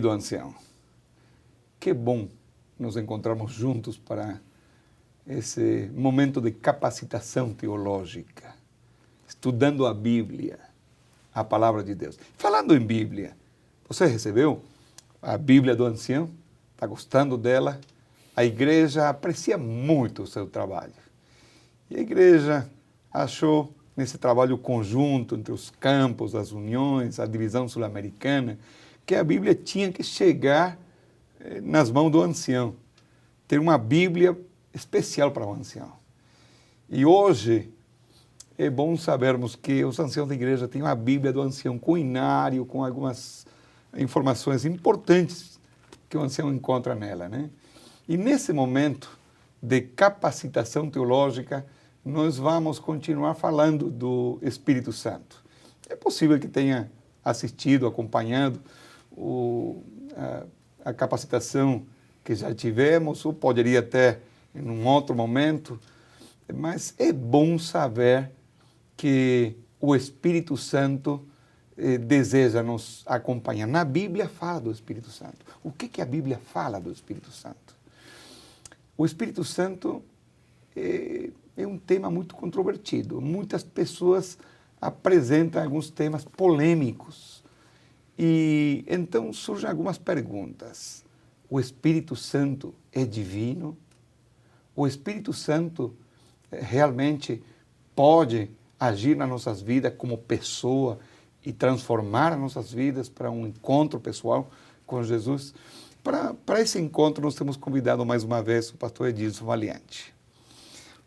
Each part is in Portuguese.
querido ancião, que bom nos encontrarmos juntos para esse momento de capacitação teológica, estudando a Bíblia, a palavra de Deus. Falando em Bíblia, você recebeu a Bíblia do ancião? Está gostando dela? A igreja aprecia muito o seu trabalho. E a igreja achou nesse trabalho conjunto entre os campos, as uniões, a divisão sul-americana, que a Bíblia tinha que chegar nas mãos do ancião, ter uma Bíblia especial para o ancião. E hoje é bom sabermos que os anciãos da igreja têm uma Bíblia do ancião com inário, com algumas informações importantes que o ancião encontra nela, né? E nesse momento de capacitação teológica, nós vamos continuar falando do Espírito Santo. É possível que tenha assistido, acompanhado a capacitação que já tivemos, ou poderia até em um outro momento, mas é bom saber que o Espírito Santo deseja nos acompanhar. Na Bíblia fala do Espírito Santo. O que a Bíblia fala do Espírito Santo? O Espírito Santo é um tema muito controvertido. Muitas pessoas apresentam alguns temas polêmicos. E então surgem algumas perguntas. O Espírito Santo é divino? O Espírito Santo realmente pode agir nas nossas vidas como pessoa e transformar as nossas vidas para um encontro pessoal com Jesus? Para esse encontro, nós temos convidado mais uma vez o pastor Edilson Valiante.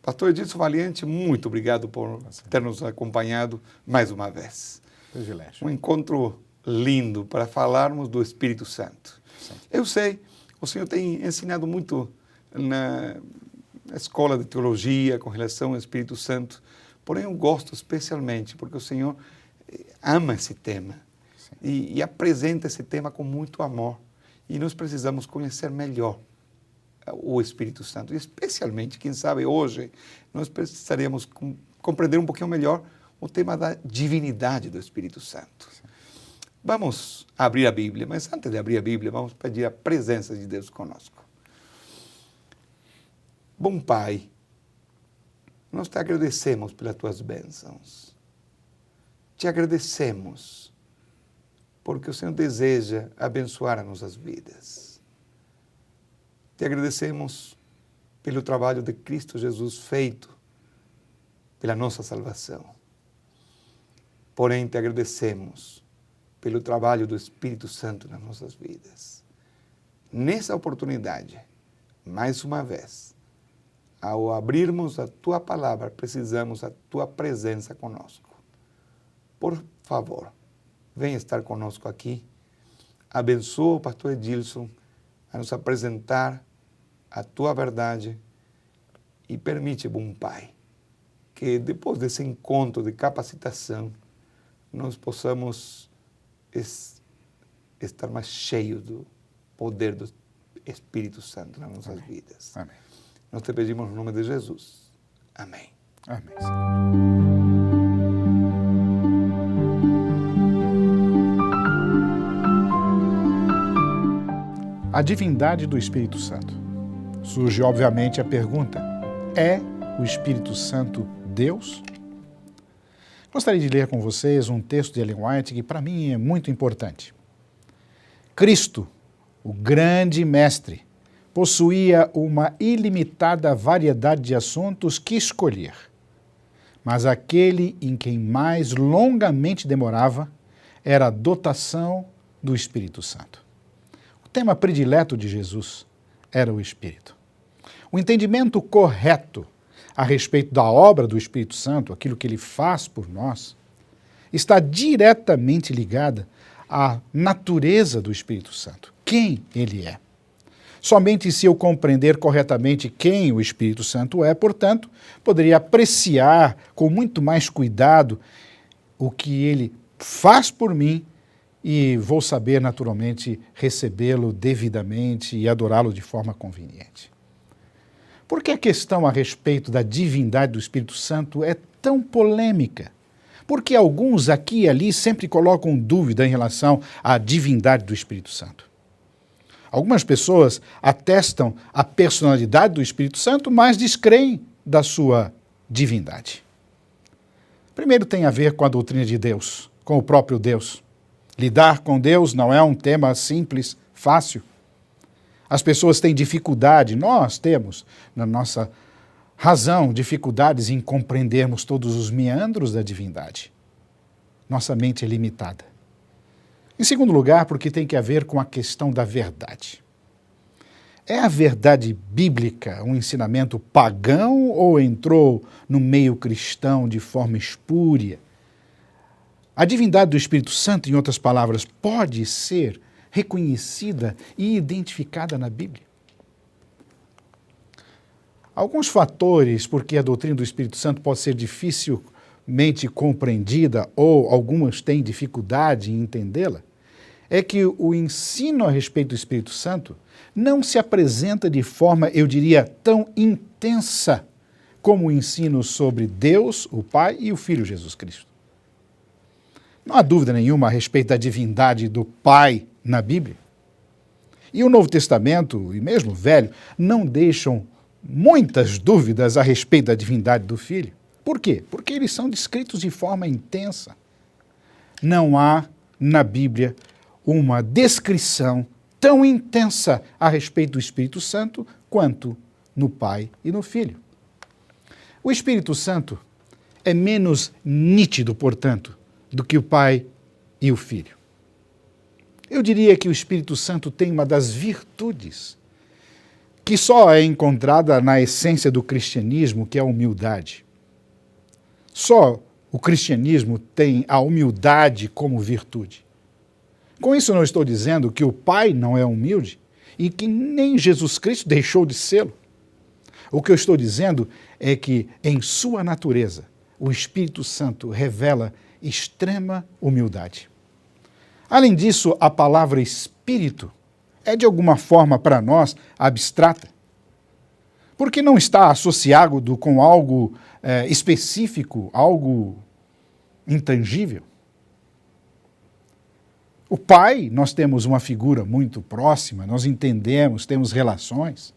Pastor Edilson Valiante, muito obrigado por ter nos acompanhado mais uma vez. Privilégio. Um encontro lindo para falarmos do Espírito Santo. Sim. Eu sei, o senhor tem ensinado muito na escola de teologia com relação ao Espírito Santo, porém eu gosto especialmente porque o senhor ama esse tema e apresenta esse tema com muito amor. E nós precisamos conhecer melhor o Espírito Santo. E especialmente, quem sabe hoje, nós precisaríamos compreender um pouquinho melhor o tema da divindade do Espírito Santo. Sim. Vamos abrir a Bíblia, mas antes de abrir a Bíblia, vamos pedir a presença de Deus conosco. Bom Pai, nós te agradecemos pelas tuas bênçãos. Te agradecemos porque o Senhor deseja abençoar as nossas vidas. Te agradecemos pelo trabalho de Cristo Jesus feito pela nossa salvação. Porém, te agradecemos pelo trabalho do Espírito Santo nas nossas vidas. Nessa oportunidade, mais uma vez, ao abrirmos a Tua palavra, precisamos da Tua presença conosco. Por favor, venha estar conosco aqui. Abençoa o pastor Edilson a nos apresentar a Tua verdade e permite, bom Pai, que depois desse encontro de capacitação, nós possamos estar mais cheios do poder do Espírito Santo nas nossas vidas. Amém. Nós te pedimos no nome de Jesus. Amém. Amém. A divindade do Espírito Santo. Surge, obviamente, a pergunta: é o Espírito Santo Deus? Gostaria de ler com vocês um texto de Ellen White que, para mim, é muito importante. Cristo, o grande mestre, possuía uma ilimitada variedade de assuntos que escolher, mas aquele em quem mais longamente demorava era a dotação do Espírito Santo. O tema predileto de Jesus era o Espírito. O entendimento correto a respeito da obra do Espírito Santo, aquilo que ele faz por nós, está diretamente ligada à natureza do Espírito Santo, quem ele é. Somente se eu compreender corretamente quem o Espírito Santo é, portanto, poderia apreciar com muito mais cuidado o que ele faz por mim e vou saber naturalmente recebê-lo devidamente e adorá-lo de forma conveniente. Por que a questão a respeito da divindade do Espírito Santo é tão polêmica? Porque alguns aqui e ali sempre colocam dúvida em relação à divindade do Espírito Santo. Algumas pessoas atestam a personalidade do Espírito Santo, mas descreem da sua divindade. Primeiro tem a ver com a doutrina de Deus, com o próprio Deus. Lidar com Deus não é um tema simples, fácil. As pessoas têm dificuldade, nós temos, na nossa razão, dificuldades em compreendermos todos os meandros da divindade. Nossa mente é limitada. Em segundo lugar, porque tem que ver com a questão da verdade. É a verdade bíblica um ensinamento pagão ou entrou no meio cristão de forma espúria? A divindade do Espírito Santo, em outras palavras, pode ser reconhecida e identificada na Bíblia? Alguns fatores porque a doutrina do Espírito Santo pode ser dificilmente compreendida ou algumas têm dificuldade em entendê-la, é que o ensino a respeito do Espírito Santo não se apresenta de forma, eu diria, tão intensa como o ensino sobre Deus, o Pai e o Filho Jesus Cristo. Não há dúvida nenhuma a respeito da divindade do Pai na Bíblia. E o Novo Testamento, e mesmo o Velho, não deixam muitas dúvidas a respeito da divindade do Filho. Por quê? Porque eles são descritos de forma intensa. Não há na Bíblia uma descrição tão intensa a respeito do Espírito Santo quanto no Pai e no Filho. O Espírito Santo é menos nítido, portanto, do que o Pai e o Filho. Eu diria que o Espírito Santo tem uma das virtudes que só é encontrada na essência do cristianismo, que é a humildade. Só o cristianismo tem a humildade como virtude. Com isso, não estou dizendo que o Pai não é humilde e que nem Jesus Cristo deixou de sê-lo. O que eu estou dizendo é que, em sua natureza, o Espírito Santo revela extrema humildade. Além disso, a palavra Espírito é, de alguma forma, para nós, abstrata, porque não está associado com algo específico, algo intangível. O Pai, nós temos uma figura muito próxima, nós entendemos, temos relações.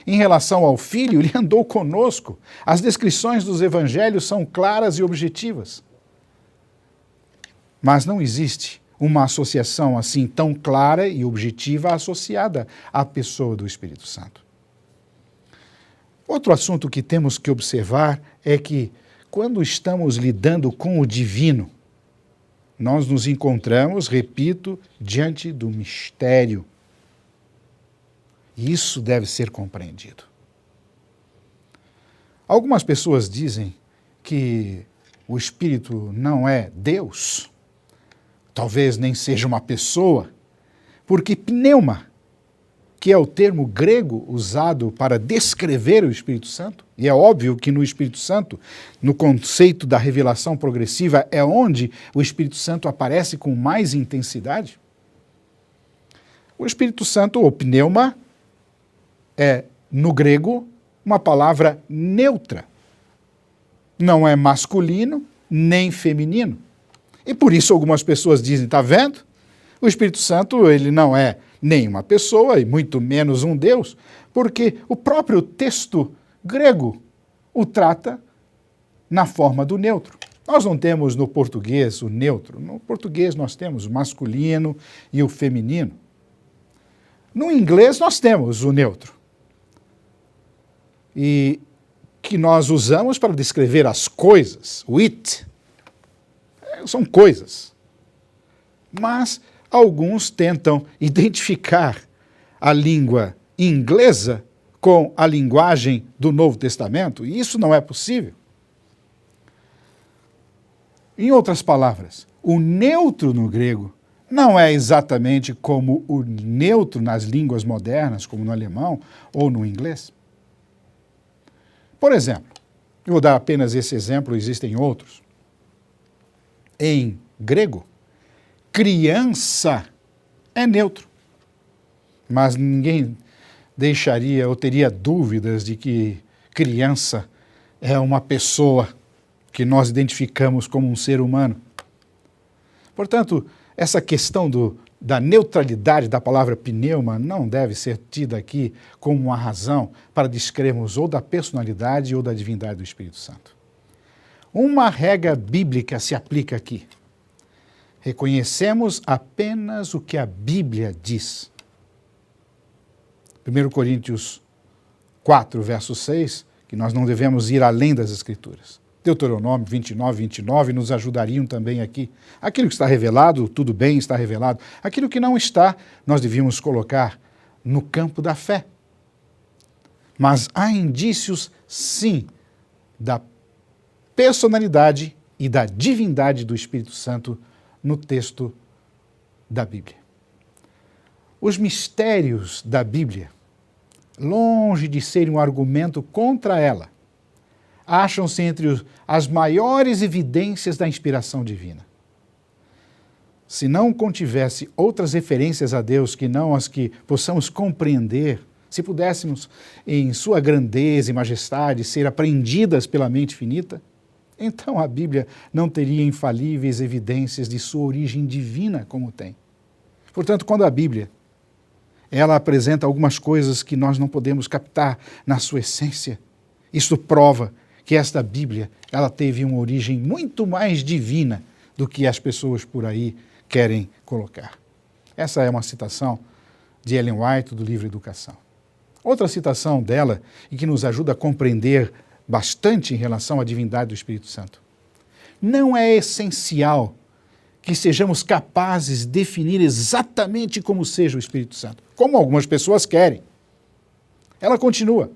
Em relação ao Filho, ele andou conosco. As descrições dos evangelhos são claras e objetivas. Mas não existe uma associação assim tão clara e objetiva associada à pessoa do Espírito Santo. Outro assunto que temos que observar é que, quando estamos lidando com o divino, nós nos encontramos, repito, diante do mistério. E isso deve ser compreendido. Algumas pessoas dizem que o Espírito não é Deus, talvez nem seja uma pessoa, porque pneuma, que é o termo grego usado para descrever o Espírito Santo, e é óbvio que no Espírito Santo, no conceito da revelação progressiva, é onde o Espírito Santo aparece com mais intensidade. O Espírito Santo, ou pneuma, é, no grego, uma palavra neutra. Não é masculino nem feminino. E por isso algumas pessoas dizem, está vendo? O Espírito Santo, ele não é nem uma pessoa e muito menos um Deus, porque o próprio texto grego o trata na forma do neutro. Nós não temos no português o neutro. No português nós temos o masculino e o feminino. No inglês nós temos o neutro. E que nós usamos para descrever as coisas, o it, são coisas. Mas alguns tentam identificar a língua inglesa com a linguagem do Novo Testamento, e isso não é possível. Em outras palavras, o neutro no grego não é exatamente como o neutro nas línguas modernas, como no alemão ou no inglês. Por exemplo, eu vou dar apenas esse exemplo, existem outros. Em grego, criança é neutro, mas ninguém deixaria ou teria dúvidas de que criança é uma pessoa que nós identificamos como um ser humano. Portanto, essa questão da neutralidade da palavra pneuma não deve ser tida aqui como uma razão para descrermos ou da personalidade ou da divindade do Espírito Santo. Uma regra bíblica se aplica aqui. Reconhecemos apenas o que a Bíblia diz. 1 Coríntios 4, verso 6, que nós não devemos ir além das Escrituras. Deuteronômio 29, 29 nos ajudariam também aqui. Aquilo que está revelado, tudo bem, está revelado. Aquilo que não está, nós devíamos colocar no campo da fé. Mas há indícios, sim, da personalidade e da divindade do Espírito Santo no texto da Bíblia. Os mistérios da Bíblia, longe de serem um argumento contra ela, acham-se entre as maiores evidências da inspiração divina. Se não contivesse outras referências a Deus que não as que possamos compreender, se pudéssemos, em sua grandeza e majestade, ser apreendidas pela mente finita, então a Bíblia não teria infalíveis evidências de sua origem divina como tem. Portanto, quando a Bíblia ela apresenta algumas coisas que nós não podemos captar na sua essência, isso prova que esta Bíblia ela teve uma origem muito mais divina do que as pessoas por aí querem colocar. Essa é uma citação de Ellen White do livro Educação. Outra citação dela, e que nos ajuda a compreender bastante em relação à divindade do Espírito Santo. Não é essencial que sejamos capazes de definir exatamente como seja o Espírito Santo, como algumas pessoas querem. Ela continua.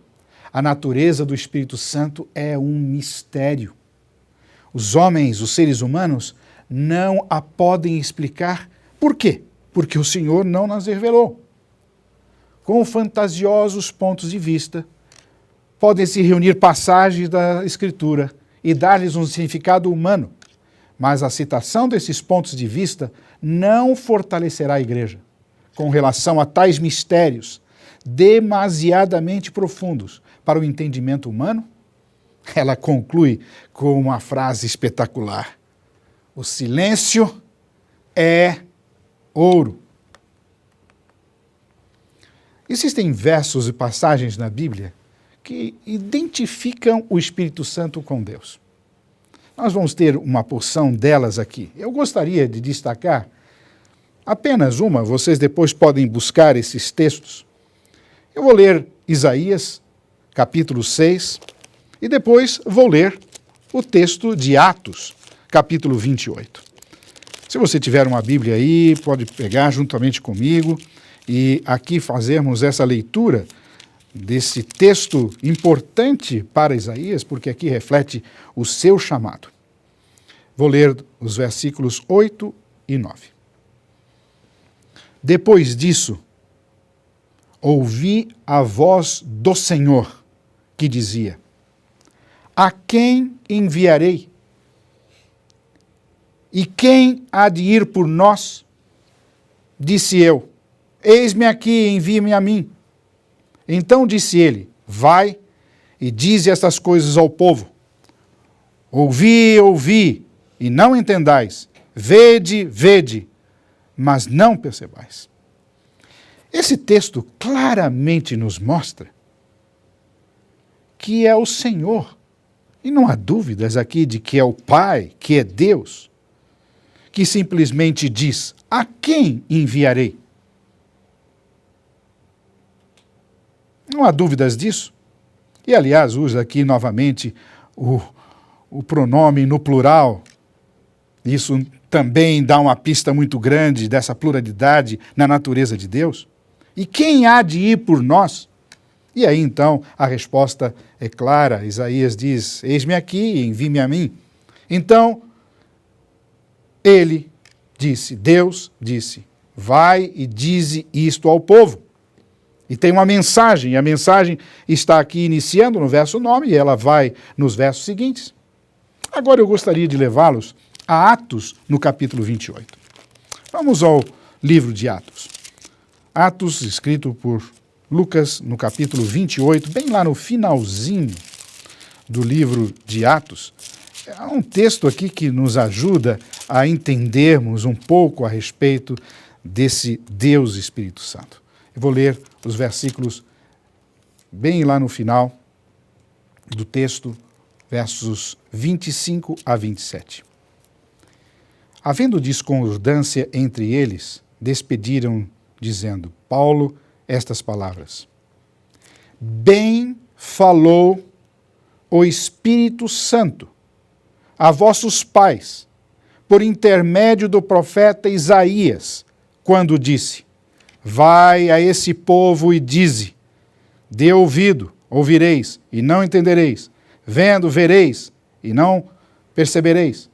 A natureza do Espírito Santo é um mistério. Os homens, os seres humanos, não a podem explicar. Por quê? Porque o Senhor não nas revelou. Com fantasiosos pontos de vista, podem se reunir passagens da Escritura e dar-lhes um significado humano, mas a citação desses pontos de vista não fortalecerá a Igreja com relação a tais mistérios demasiadamente profundos para o entendimento humano. Ela conclui com uma frase espetacular: o silêncio é ouro. Existem versos e passagens na Bíblia que identificam o Espírito Santo com Deus. Nós vamos ter uma porção delas aqui. Eu gostaria de destacar apenas uma, vocês depois podem buscar esses textos. Eu vou ler Isaías, capítulo 6, e depois vou ler o texto de Atos, capítulo 28. Se você tiver uma Bíblia aí, pode pegar juntamente comigo e aqui fazermos essa leitura desse texto importante para Isaías, porque aqui reflete o seu chamado. Vou ler os versículos 8 e 9. Depois disso, ouvi a voz do Senhor, que dizia: a quem enviarei? E quem há de ir por nós? Disse eu: eis-me aqui, envie-me a mim. Então disse ele: vai e dize estas coisas ao povo. Ouvi, ouvi, e não entendais. Vede, vede, mas não percebais. Esse texto claramente nos mostra que é o Senhor, e não há dúvidas aqui de que é o Pai, que é Deus, que simplesmente diz: a quem enviarei? Não há dúvidas disso. E, aliás, usa aqui novamente o pronome no plural. Isso também dá uma pista muito grande dessa pluralidade na natureza de Deus. E quem há de ir por nós? E aí, então, a resposta é clara. Isaías diz: eis-me aqui, envie-me a mim. Então, ele disse, Deus disse: vai e dize isto ao povo. E tem uma mensagem, e a mensagem está aqui iniciando no verso 9, e ela vai nos versos seguintes. Agora eu gostaria de levá-los a Atos, no capítulo 28. Vamos ao livro de Atos. Atos, escrito por Lucas, no capítulo 28, bem lá no finalzinho do livro de Atos. Há um texto aqui que nos ajuda a entendermos um pouco a respeito desse Deus Espírito Santo. Eu vou ler os versículos bem lá no final do texto, versos 25 a 27. Havendo discordância entre eles, despediram, dizendo, Paulo, estas palavras. Bem falou o Espírito Santo a vossos pais, por intermédio do profeta Isaías, quando disse, vai a esse povo e dize, dê ouvido, ouvireis, e não entendereis, vendo, vereis, e não percebereis.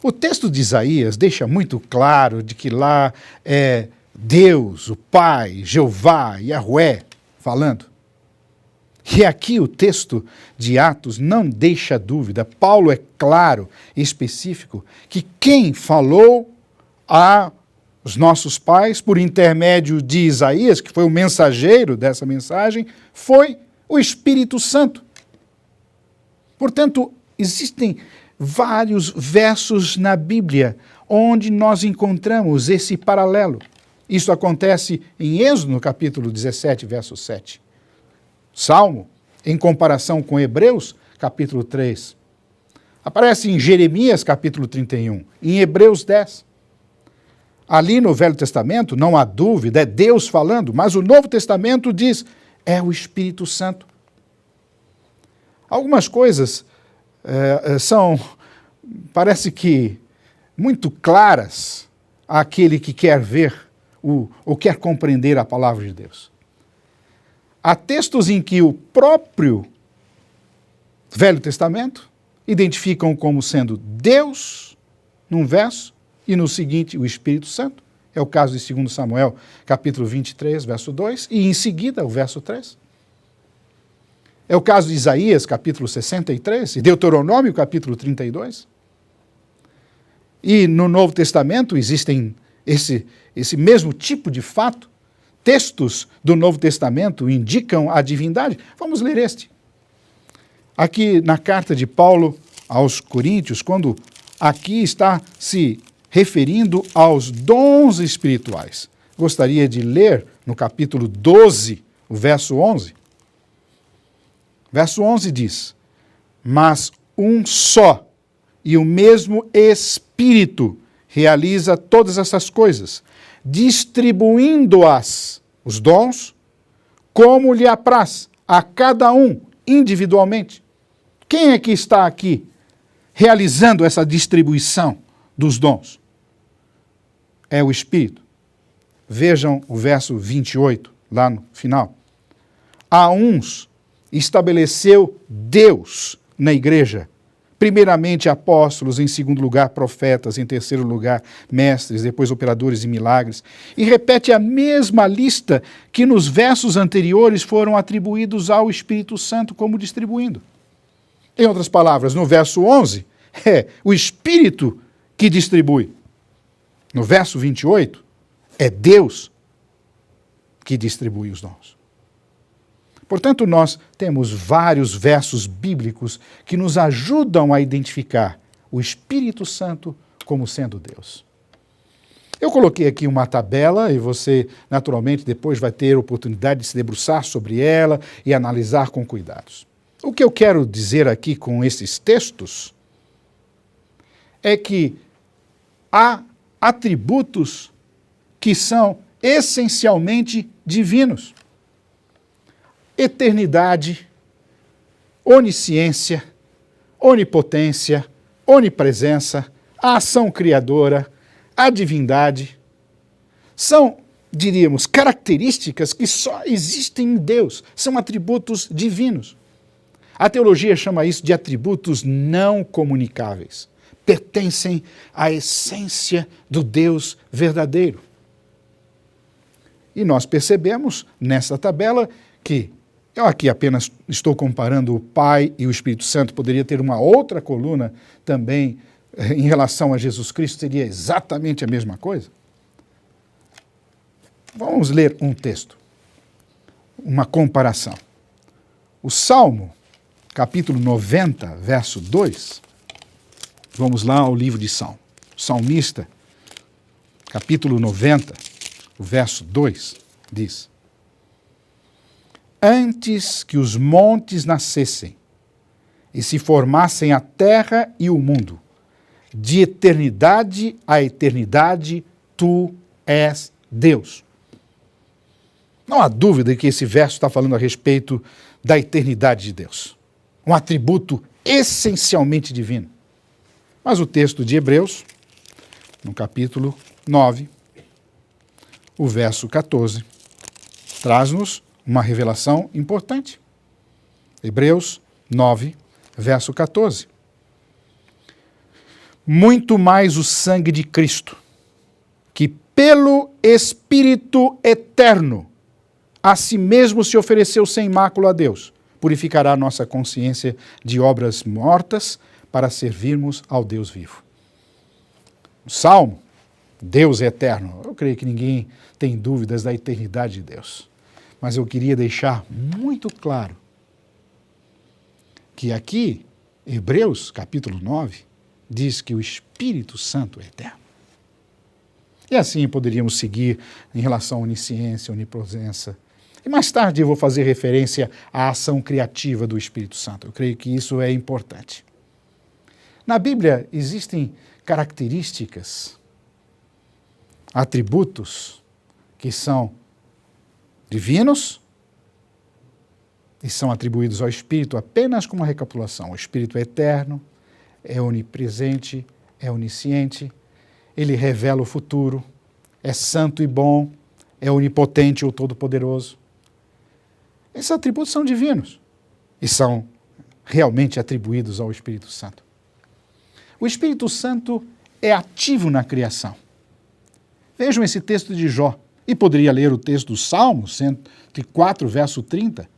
O texto de Isaías deixa muito claro de que lá é Deus, o Pai, Jeová, Yahweh, falando. E aqui o texto de Atos não deixa dúvida. Paulo é claro e específico que quem falou aos nossos pais, por intermédio de Isaías, que foi o mensageiro dessa mensagem, foi o Espírito Santo. Portanto, existem vários versos na Bíblia onde nós encontramos esse paralelo. Isso acontece em Êxodo, no capítulo 17, verso 7. Salmo, em comparação com Hebreus, capítulo 3. Aparece em Jeremias, capítulo 31, em Hebreus 10. Ali no Velho Testamento, não há dúvida, é Deus falando, mas o Novo Testamento diz, é o Espírito Santo. Algumas coisas parece que, muito claras àquele que quer ver ou quer compreender a palavra de Deus. Há textos em que o próprio Velho Testamento identificam como sendo Deus, num verso, e no seguinte, o Espírito Santo. É o caso de 2 Samuel, capítulo 23, verso 2, e em seguida, o verso 3. É o caso de Isaías, capítulo 63, e Deuteronômio, capítulo 32. E no Novo Testamento existem esse mesmo tipo de fato. Textos do Novo Testamento indicam a divindade. Vamos ler este. Aqui na carta de Paulo aos Coríntios, quando aqui está se referindo aos dons espirituais. Gostaria de ler no capítulo 12, o verso 11. Verso 11 diz, mas um só e o mesmo Espírito realiza todas essas coisas, distribuindo-as, os dons, como lhe apraz, a cada um individualmente. Quem é que está aqui realizando essa distribuição dos dons? É o Espírito. Vejam o verso 28, lá no final. A uns estabeleceu Deus na igreja, primeiramente apóstolos, em segundo lugar profetas, em terceiro lugar mestres, depois operadores de milagres. E repete a mesma lista que nos versos anteriores foram atribuídos ao Espírito Santo como distribuindo. Em outras palavras, no verso 11, é o Espírito que distribui. No verso 28, é Deus que distribui os dons. Portanto, nós temos vários versos bíblicos que nos ajudam a identificar o Espírito Santo como sendo Deus. Eu coloquei aqui uma tabela e você, naturalmente, depois vai ter a oportunidade de se debruçar sobre ela e analisar com cuidados. O que eu quero dizer aqui com esses textos é que há atributos que são essencialmente divinos. Eternidade, onisciência, onipotência, onipresença, a ação criadora, a divindade, são, diríamos, características que só existem em Deus, são atributos divinos. A teologia chama isso de atributos não comunicáveis, pertencem à essência do Deus verdadeiro. E nós percebemos nessa tabela que eu aqui apenas estou comparando o Pai e o Espírito Santo, poderia ter uma outra coluna também em relação a Jesus Cristo, seria exatamente a mesma coisa. Vamos ler um texto, uma comparação. O Salmo, capítulo 90, verso 2, vamos lá ao livro de Salmo. O salmista, capítulo 90, o verso 2, diz: Antes que os montes nascessem e se formassem a terra e o mundo, de eternidade a eternidade, tu és Deus. Não há dúvida que esse verso está falando a respeito da eternidade de Deus, um atributo essencialmente divino. Mas o texto de Hebreus, no capítulo 9, o verso 14, traz-nos uma revelação importante. Hebreus 9, verso 14. Muito mais o sangue de Cristo, que pelo Espírito eterno a si mesmo se ofereceu sem mácula a Deus, purificará nossa consciência de obras mortas para servirmos ao Deus vivo. O Salmo, Deus é eterno. Eu creio que ninguém tem dúvidas da eternidade de Deus. Mas eu queria deixar muito claro que aqui, Hebreus capítulo 9, diz que o Espírito Santo é eterno. E assim poderíamos seguir em relação à onisciência, onipresença. E mais tarde eu vou fazer referência à ação criativa do Espírito Santo. Eu creio que isso é importante. Na Bíblia existem características, atributos que são divinos e são atribuídos ao Espírito apenas como uma recapitulação. O Espírito é eterno, é onipresente, é onisciente, ele revela o futuro, é santo e bom, é onipotente ou todo-poderoso. Esses atributos são divinos e são realmente atribuídos ao Espírito Santo. O Espírito Santo é ativo na criação. Vejam esse texto de Jó, e poderia ler o texto do Salmo 104, verso 30,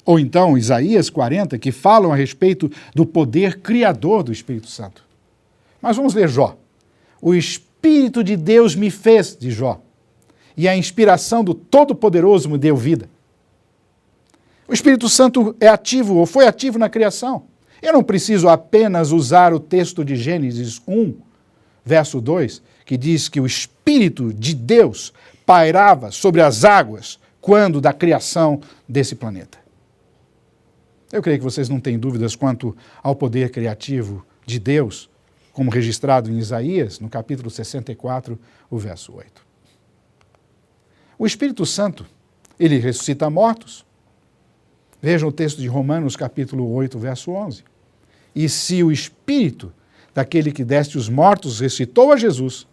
ou então Isaías 40, que falam a respeito do poder criador do Espírito Santo. Mas vamos ler Jó. O Espírito de Deus me fez, diz Jó, e a inspiração do Todo-Poderoso me deu vida. O Espírito Santo é ativo, ou foi ativo na criação. Eu não preciso apenas usar o texto de Gênesis 1, verso 2, que diz que o Espírito de Deus pairava sobre as águas quando da criação desse planeta. Eu creio que vocês não têm dúvidas quanto ao poder criativo de Deus, como registrado em Isaías, no capítulo 64, o verso 8. O Espírito Santo, ele ressuscita mortos. Vejam o texto de Romanos, capítulo 8, verso 11. E se o Espírito daquele que deste os mortos ressuscitou a Jesus,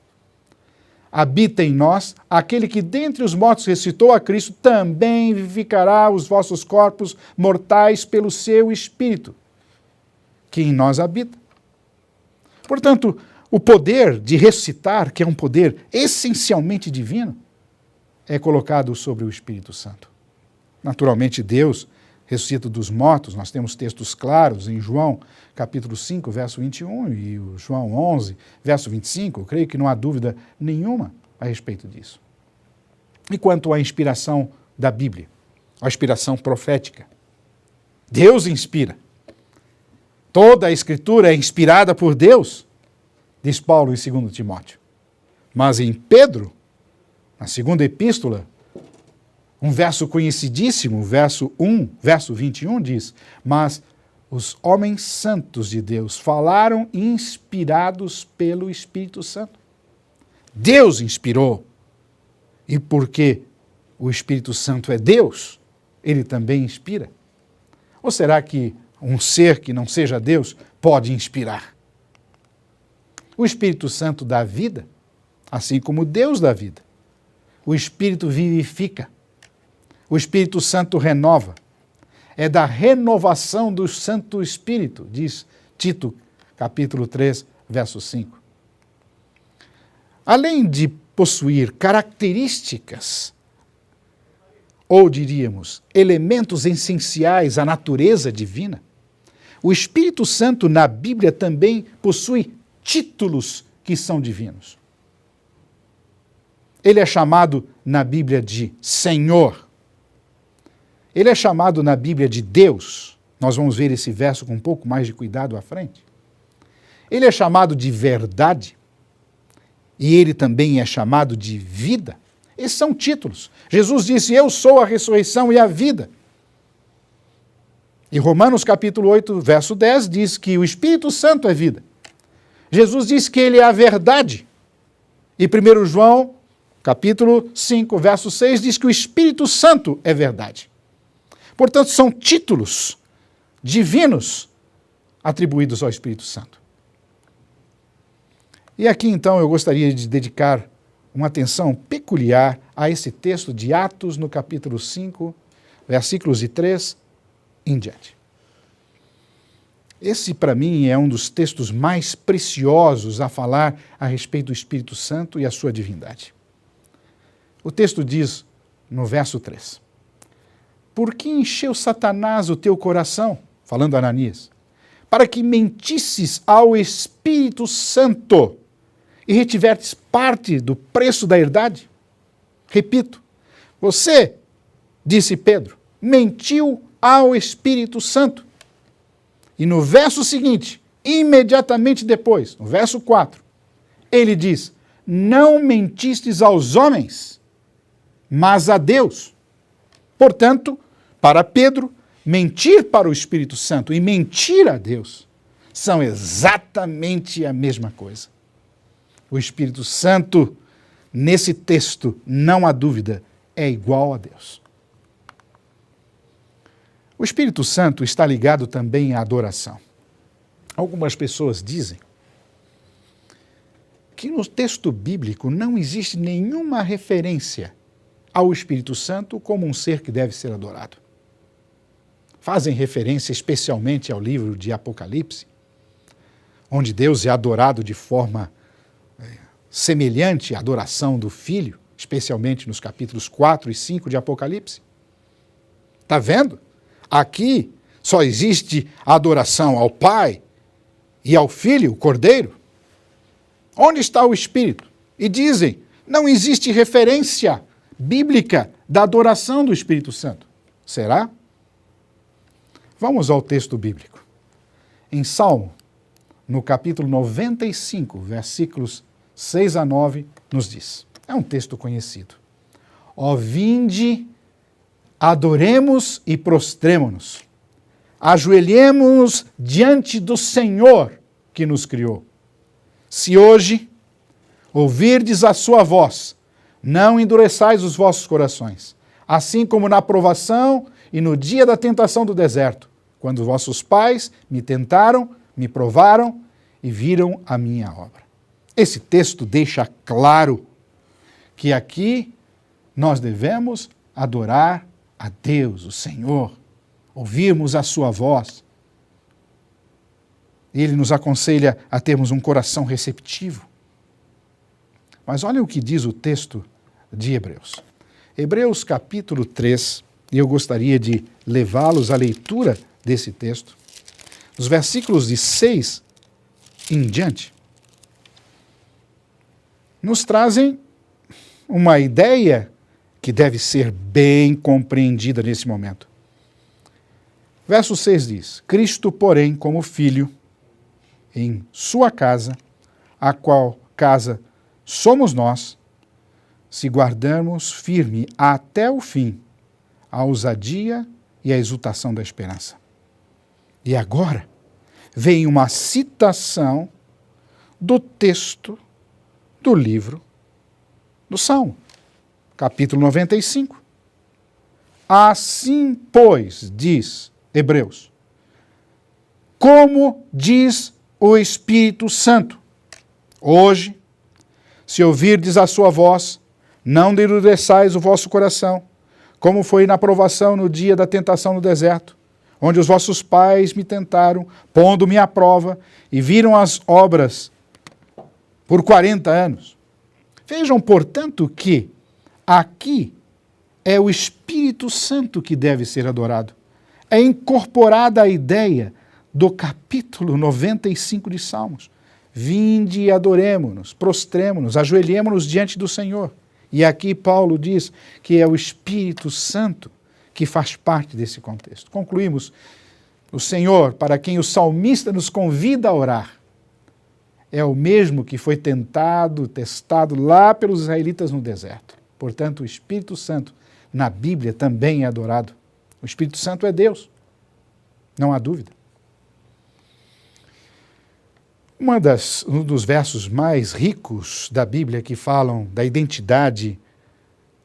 habita em nós, aquele que dentre os mortos ressuscitou a Cristo, também vivificará os vossos corpos mortais pelo seu Espírito, que em nós habita. Portanto, o poder de ressuscitar, que é um poder essencialmente divino, é colocado sobre o Espírito Santo. Naturalmente, Deus ressuscita dos mortos, nós temos textos claros em João, capítulo 5, verso 21, e o João 11, verso 25, eu creio que não há dúvida nenhuma a respeito disso. E quanto à inspiração da Bíblia, a inspiração profética, Deus inspira. Toda a Escritura é inspirada por Deus, diz Paulo em 2 Timóteo. Mas em Pedro, na segunda epístola, um verso conhecidíssimo, verso 1, verso 21 diz: mas os homens santos de Deus falaram inspirados pelo Espírito Santo. Deus inspirou. E porque o Espírito Santo é Deus, ele também inspira. Ou será que um ser que não seja Deus pode inspirar? O Espírito Santo dá vida, assim como Deus dá vida. O Espírito vivifica. O Espírito Santo renova. É da renovação do Santo Espírito, diz Tito, capítulo 3, verso 5. Além de possuir características, ou diríamos, elementos essenciais à natureza divina, o Espírito Santo na Bíblia também possui títulos que são divinos. Ele é chamado na Bíblia de Senhor. Ele é chamado na Bíblia de Deus. Nós vamos ver esse verso com um pouco mais de cuidado à frente. Ele é chamado de verdade. e ele também é chamado de vida. Esses são títulos. Jesus disse: eu sou a ressurreição e a vida. E Romanos capítulo 8, verso 10 diz que o Espírito Santo é vida. Jesus diz que ele é a verdade. E 1 João capítulo 5, verso 6 diz que o Espírito Santo é verdade. Portanto, são títulos divinos atribuídos ao Espírito Santo. E aqui, então, eu gostaria de dedicar uma atenção peculiar a esse texto de Atos, no capítulo 5, versículos de 3 em diante. Esse, para mim, é um dos textos mais preciosos a falar a respeito do Espírito Santo e a sua divindade. O texto diz, no verso 3, por que encheu Satanás o teu coração, falando a Ananias, para que mentisses ao Espírito Santo e retivertes parte do preço da herdade? Repito, você, disse Pedro, mentiu ao Espírito Santo. E no verso seguinte, imediatamente depois, no verso 4, ele diz, não mentistes aos homens, mas a Deus. Portanto, para Pedro, mentir para o Espírito Santo e mentir a Deus são exatamente a mesma coisa. O Espírito Santo, nesse texto, não há dúvida, é igual a Deus. O Espírito Santo está ligado também à adoração. Algumas pessoas dizem que no texto bíblico não existe nenhuma referência ao Espírito Santo como um ser que deve ser adorado. Fazem referência especialmente ao livro de Apocalipse, onde Deus é adorado de forma semelhante à adoração do Filho, especialmente nos capítulos 4 e 5 de Apocalipse. Está vendo? Aqui só existe adoração ao Pai e ao Filho, o Cordeiro. Onde está o Espírito? E dizem, não existe referência bíblica da adoração do Espírito Santo. Será? Vamos ao texto bíblico. Em Salmo, no capítulo 95, versículos 6 a 9, nos diz. É um texto conhecido. Ó vinde, adoremos e prostremo-nos. Ajoelhemo-nos diante do Senhor que nos criou. Se hoje ouvirdes a sua voz, não endureçais os vossos corações, assim como na provação e no dia da tentação do deserto, quando vossos pais me tentaram, me provaram e viram a minha obra. Esse texto deixa claro que aqui nós devemos adorar a Deus, o Senhor, ouvirmos a sua voz. Ele nos aconselha a termos um coração receptivo. Mas olha o que diz o texto de Hebreus. Hebreus capítulo 3, e eu gostaria de levá-los à leitura desse texto. Os versículos de 6 em diante nos trazem uma ideia que deve ser bem compreendida nesse momento. Verso 6 diz, Cristo, porém, como Filho, em sua casa, a qual casa somos nós, se guardarmos firme até o fim a ousadia e a exultação da esperança. E agora vem uma citação do texto do livro do Salmo, capítulo 95. Assim, pois, diz Hebreus, como diz o Espírito Santo, hoje, se ouvirdes a sua voz, não endureçais o vosso coração, como foi na provação no dia da tentação no deserto, onde os vossos pais me tentaram, pondo-me à prova, e viram as obras por 40 anos. Vejam, portanto, que aqui é o Espírito Santo que deve ser adorado. É incorporada a ideia do capítulo 95 de Salmos. Vinde e adoremo-nos, prostremo-nos, ajoelhemo-nos diante do Senhor. E aqui Paulo diz que é o Espírito Santo que faz parte desse contexto. Concluímos, o Senhor, para quem o salmista nos convida a orar, é o mesmo que foi testado lá pelos israelitas no deserto. Portanto, o Espírito Santo na Bíblia também é adorado. O Espírito Santo é Deus, não há dúvida. Um dos versos mais ricos da Bíblia que falam da identidade,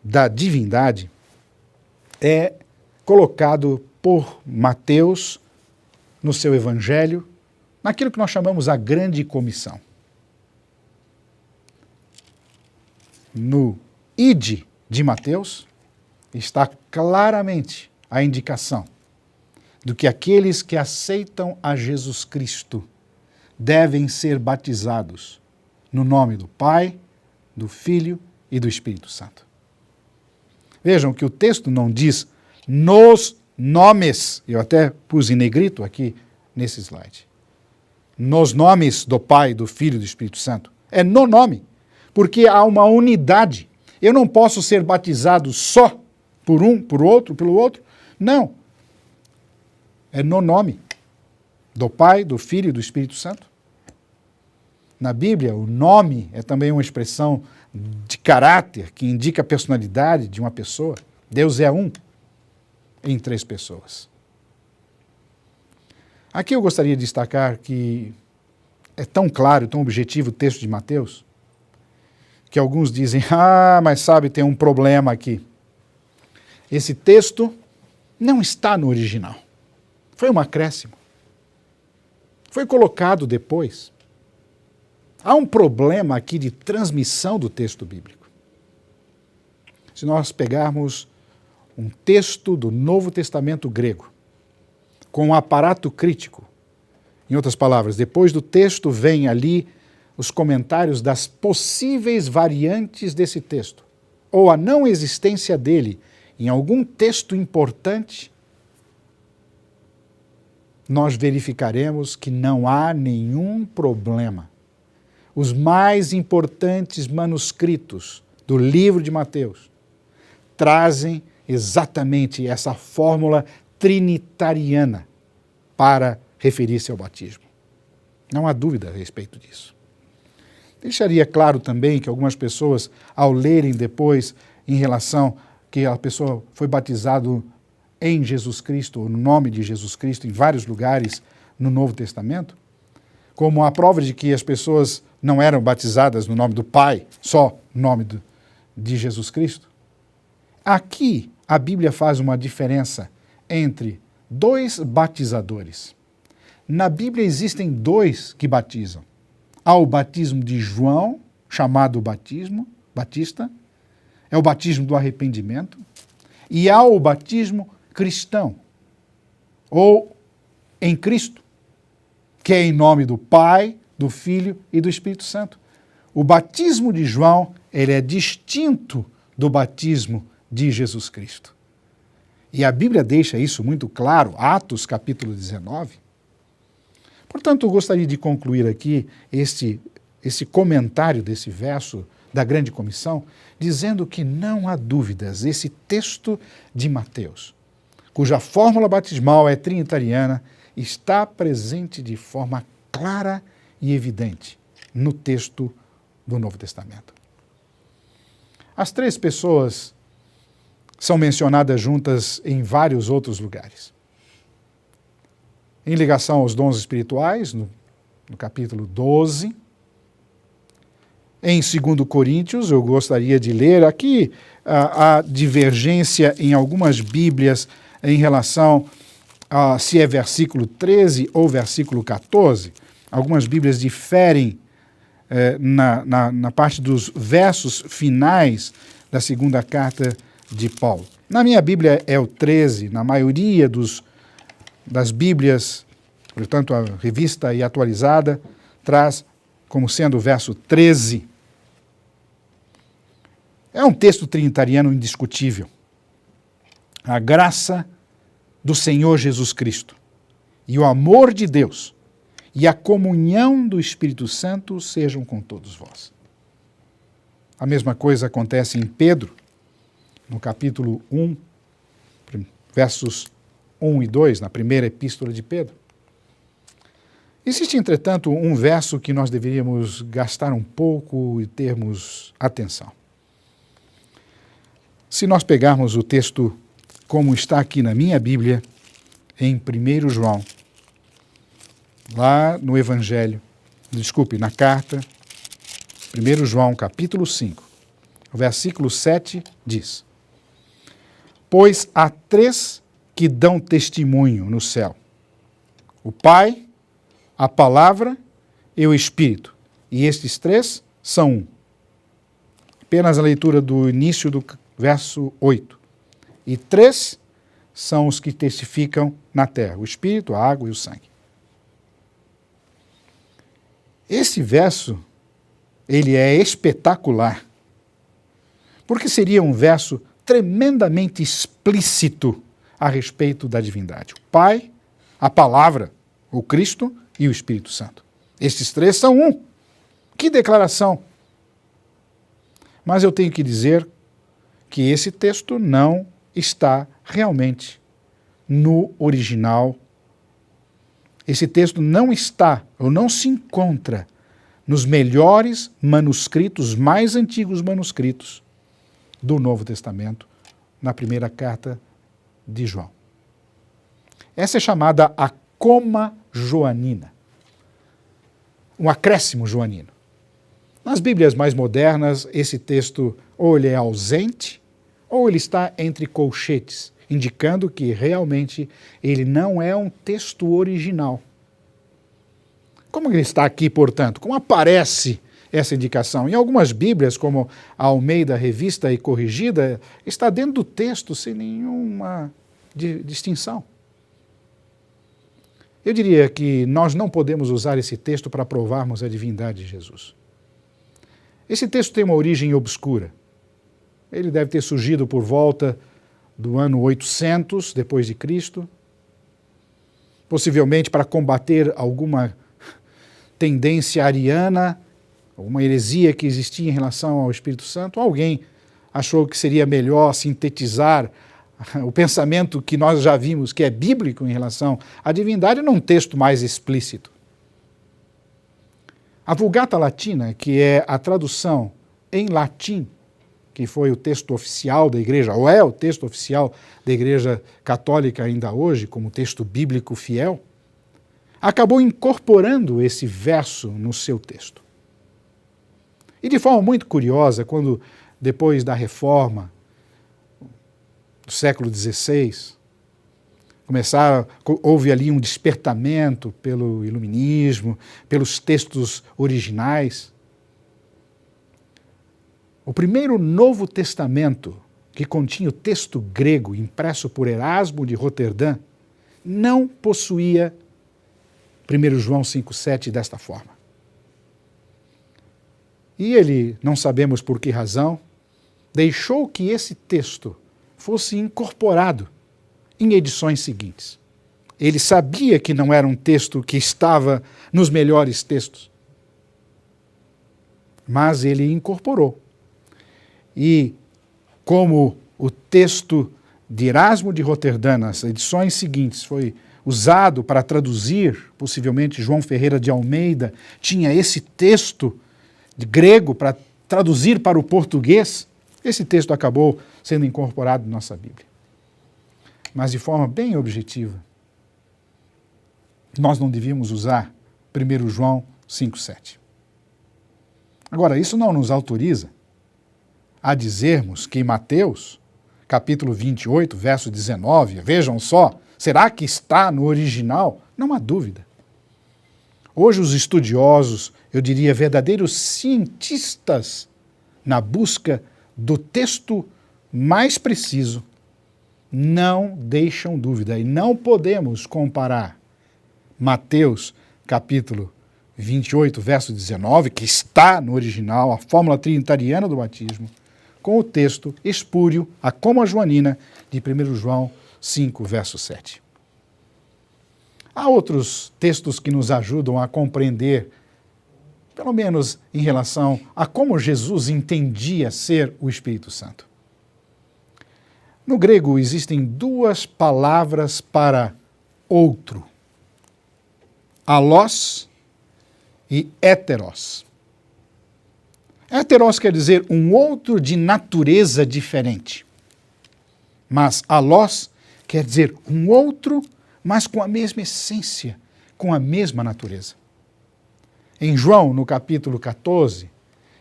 da divindade, é colocado por Mateus no seu Evangelho, naquilo que nós chamamos a Grande Comissão. No Ide de Mateus está claramente a indicação do que aqueles que aceitam a Jesus Cristo devem ser batizados no nome do Pai, do Filho e do Espírito Santo. Vejam que o texto não diz nos nomes, eu até pus em negrito aqui nesse slide, nos nomes do Pai, do Filho e do Espírito Santo. É no nome, porque há uma unidade. Eu não posso ser batizado só por um, por outro, pelo outro. Não. É no nome do Pai, do Filho e do Espírito Santo. Na Bíblia, o nome é também uma expressão de caráter que indica a personalidade de uma pessoa. Deus é um em 3 pessoas. Aqui eu gostaria de destacar que é tão claro, tão objetivo o texto de Mateus, que alguns dizem, mas sabe, tem um problema aqui. Esse texto não está no original. Foi um acréscimo. Foi colocado depois. Há um problema aqui de transmissão do texto bíblico. Se nós pegarmos um texto do Novo Testamento grego, com um aparato crítico, em outras palavras, depois do texto vem ali os comentários das possíveis variantes desse texto, ou a não existência dele em algum texto importante, nós verificaremos que não há nenhum problema. Os mais importantes manuscritos do livro de Mateus trazem exatamente essa fórmula trinitariana para referir-se ao batismo. Não há dúvida a respeito disso. Deixaria claro também que algumas pessoas, ao lerem depois em relação que a pessoa foi batizado em Jesus Cristo, ou no nome de Jesus Cristo, em vários lugares no Novo Testamento, como a prova de que as pessoas não eram batizadas no nome do Pai, só no nome de Jesus Cristo. Aqui a Bíblia faz uma diferença entre 2 batizadores. Na Bíblia existem 2 que batizam. Há o batismo de João, chamado batista, é o batismo do arrependimento, e há o batismo cristão, ou em Cristo, que é em nome do Pai, do Filho e do Espírito Santo. O batismo de João, ele é distinto do batismo de Jesus Cristo. E a Bíblia deixa isso muito claro, Atos capítulo 19. Portanto, eu gostaria de concluir aqui esse comentário desse verso da Grande Comissão, dizendo que não há dúvidas, esse texto de Mateus, cuja fórmula batismal é trinitariana, está presente de forma clara e evidente no texto do Novo Testamento. As 3 pessoas são mencionadas juntas em vários outros lugares. Em ligação aos dons espirituais, no capítulo 12. Em 2 Coríntios, eu gostaria de ler aqui a divergência em algumas Bíblias em relação a se é versículo 13 ou versículo 14. Algumas Bíblias diferem na parte dos versos finais da 2ª carta de Paulo. Na minha Bíblia é o 13, na maioria das Bíblias, portanto a revista e atualizada, traz como sendo o verso 13. É um texto trinitariano indiscutível. A graça do Senhor Jesus Cristo e o amor de Deus e a comunhão do Espírito Santo sejam com todos vós. A mesma coisa acontece em Pedro, no capítulo 1, versos 1 e 2, na primeira epístola de Pedro. Existe, entretanto, um verso que nós deveríamos gastar um pouco e termos atenção. Se nós pegarmos o texto como está aqui na minha Bíblia, em 1 João, lá no Evangelho, na carta, 1 João, capítulo 5, o versículo 7 diz: Pois há 3 que dão testemunho no céu: o Pai, a Palavra e o Espírito. E estes 3 são um. Apenas a leitura do início do verso 8. E 3 são os que testificam na terra: o Espírito, a água e o sangue. Esse verso, ele é espetacular, porque seria um verso tremendamente explícito a respeito da divindade. O Pai, a Palavra, o Cristo e o Espírito Santo. Estes 3 são um. Que declaração! Mas eu tenho que dizer que esse texto não está realmente no original. Esse texto não está, ou não se encontra, nos melhores manuscritos, mais antigos manuscritos do Novo Testamento, na primeira carta de João. Essa é chamada a coma joanina, um acréscimo joanino. Nas Bíblias mais modernas, esse texto ou ele é ausente, ou ele está entre colchetes, indicando que realmente ele não é um texto original. Como ele está aqui, portanto? Como aparece essa indicação? Em algumas Bíblias, como a Almeida Revista e Corrigida, está dentro do texto sem nenhuma distinção. Eu diria que nós não podemos usar esse texto para provarmos a divindade de Jesus. Esse texto tem uma origem obscura. Ele deve ter surgido por volta do ano 800 depois de Cristo, possivelmente para combater alguma tendência ariana, alguma heresia que existia em relação ao Espírito Santo. Alguém achou que seria melhor sintetizar o pensamento que nós já vimos, que é bíblico em relação à divindade, num texto mais explícito. A Vulgata Latina, que é a tradução em latim, que foi o texto oficial da Igreja, ou é o texto oficial da Igreja Católica ainda hoje, como texto bíblico fiel, acabou incorporando esse verso no seu texto. E de forma muito curiosa, quando depois da Reforma, do século XVI, houve ali um despertamento pelo iluminismo, pelos textos originais. O primeiro Novo Testamento, que continha o texto grego impresso por Erasmo de Roterdã, não possuía 1 João 5,7 desta forma. E ele, não sabemos por que razão, deixou que esse texto fosse incorporado em edições seguintes. Ele sabia que não era um texto que estava nos melhores textos, mas ele incorporou. E como o texto de Erasmo de Roterdã, nas edições seguintes, foi usado para traduzir, possivelmente João Ferreira de Almeida tinha esse texto de grego para traduzir para o português, esse texto acabou sendo incorporado na nossa Bíblia. Mas de forma bem objetiva, nós não devíamos usar 1 João 5,7. Agora, isso não nos autoriza a dizermos que em Mateus, capítulo 28, verso 19, vejam só, será que está no original? Não há dúvida. Hoje os estudiosos, eu diria verdadeiros cientistas, na busca do texto mais preciso, não deixam dúvida. E não podemos comparar Mateus, capítulo 28, verso 19, que está no original, a fórmula trinitariana do batismo, com o texto espúrio, a coma joanina, de 1 João 5, verso 7. Há outros textos que nos ajudam a compreender, pelo menos em relação a como Jesus entendia ser o Espírito Santo. No grego existem duas palavras para outro. alós e heteros. Heteros quer dizer um outro de natureza diferente, mas alós quer dizer um outro, mas com a mesma essência, com a mesma natureza. Em João, no capítulo 14,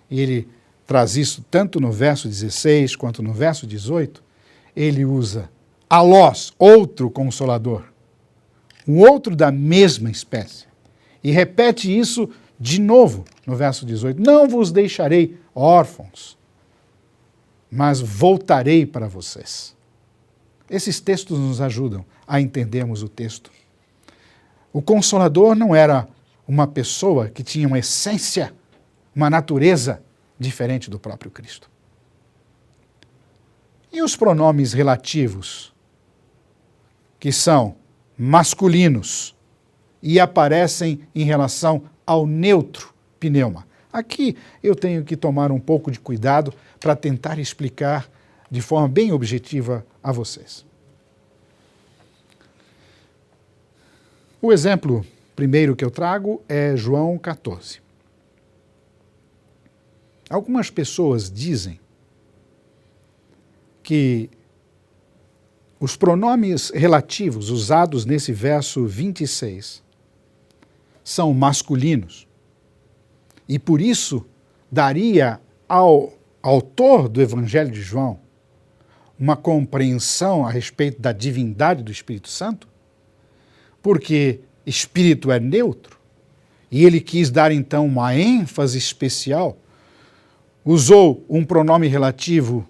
ele traz isso tanto no verso 16 quanto no verso 18, ele usa alós, outro consolador, um outro da mesma espécie. E repete isso de novo no verso 18. Não vos deixarei órfãos, mas voltarei para vocês. Esses textos nos ajudam a entendermos o texto. O Consolador não era uma pessoa que tinha uma essência, uma natureza diferente do próprio Cristo. E os pronomes relativos, que são masculinos e aparecem em relação ao neutro pneuma. Aqui eu tenho que tomar um pouco de cuidado para tentar explicar de forma bem objetiva a vocês. O exemplo primeiro que eu trago é João 14. Algumas pessoas dizem que os pronomes relativos usados nesse verso 26 são masculinos e por isso daria ao autor do Evangelho de João uma compreensão a respeito da divindade do Espírito Santo, porque Espírito é neutro e ele quis dar então uma ênfase especial, usou um pronome relativo